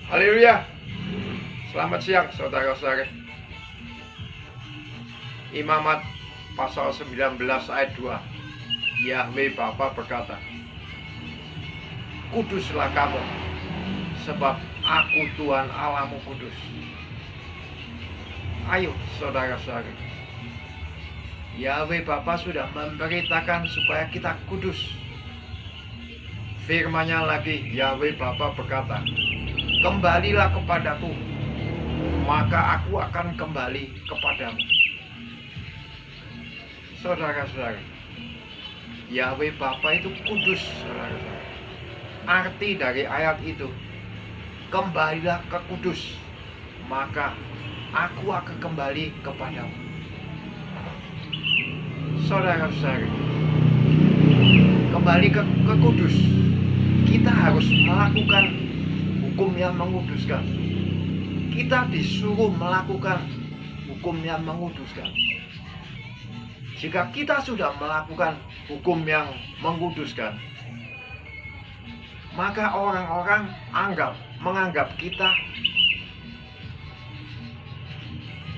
Haleluya. Selamat siang saudara-saudara. Imamat pasal 19 ayat 2. Yahweh Bapa berkata, kuduslah kamu, sebab aku Tuhan Allahmu kudus. Ayo saudara-saudara, Yahweh Bapa sudah memberitakan supaya kita kudus. Firman-Nya lagi, Yahweh Bapa berkata, kembalilah kepadaku, maka aku akan kembali kepadamu. Saudara-saudara, Yahweh Bapa itu kudus, saudara-saudara. Arti dari ayat itu, kembalilah ke kudus, maka aku akan kembali kepadamu. Saudara-saudara, kembali ke kudus, kita harus melakukan hukum yang menguduskan. Kita disuruh melakukan hukum yang menguduskan. Jika kita sudah melakukan hukum yang menguduskan, maka orang-orang menganggap kita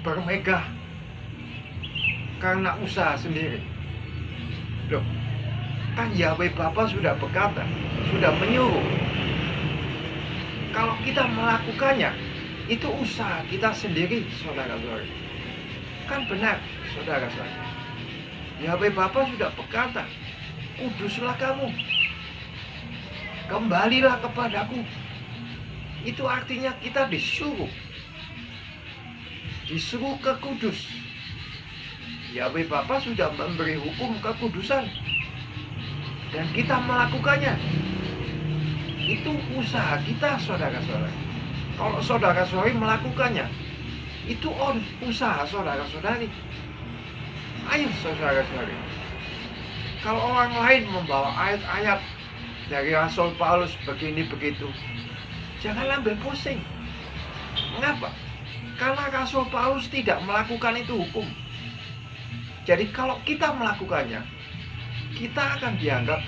bermegah karena usaha sendiri. Loh, kan Yahweh Bapa sudah berkata, sudah menyuruh. Kalau kita melakukannya, itu usaha kita sendiri, saudara-saudara. Kan benar, saudara-saudara. Yahweh Bapa sudah berkata, kuduslah kamu, kembalilah kepadaku. Itu artinya kita disuruh ke kudus. Yahweh Bapa sudah memberi hukum kekudusan, dan kita melakukannya. Itu usaha kita, saudara-saudara. Kalau saudara-saudari melakukannya, itu usaha saudara-saudari. Ayo saudara-saudari, kalau orang lain membawa ayat-ayat dari Rasul Paulus begini begitu, jangan ambil pusing. Mengapa? Karena Rasul Paulus tidak melakukan itu hukum. Jadi kalau kita melakukannya, kita akan dianggap,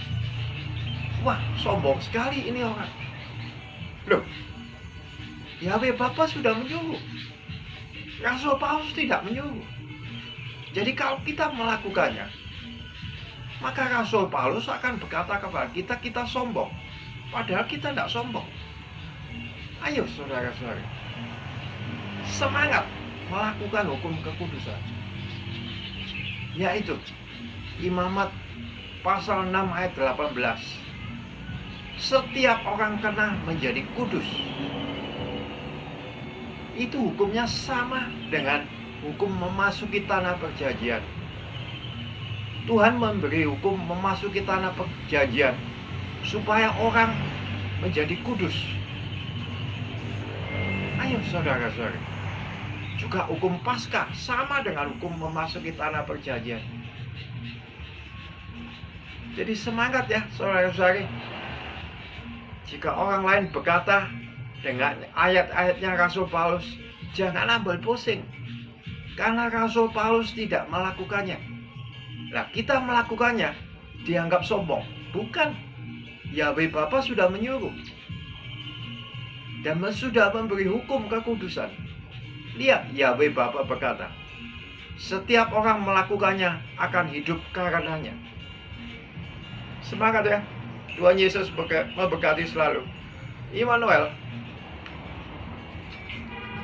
wah, sombong sekali ini orang. Loh, Yahweh Bapa sudah menyuruh, Rasul Paulus tidak menyuruh. Jadi kalau kita melakukannya, maka Rasul Paulus akan berkata kepada kita, kita sombong. Padahal kita tidak sombong. Ayo saudara-saudara, semangat melakukan hukum kekudusan. Yaitu Imamat pasal 6 ayat 18. Setiap orang kena menjadi kudus. Itu hukumnya sama dengan hukum memasuki tanah perjanjian. Tuhan memberi hukum memasuki tanah perjanjian supaya orang menjadi kudus. Ayo saudara-saudara, juga hukum Paskah sama dengan hukum memasuki tanah perjanjian. Jadi semangat ya saudara-saudari. Jika orang lain berkata dengan ayat-ayatnya Rasul Paulus, jangan ambil pusing, karena Rasul Paulus tidak melakukannya. Nah, kita melakukannya dianggap sombong. Bukan. Yahweh Bapa sudah menyuruh dan sudah memberi hukum kekudusan. Lihat, Yahweh Bapa berkata, setiap orang melakukannya akan hidup karenanya. Semangat ya. Tuhan Yesus memberkati selalu. Immanuel.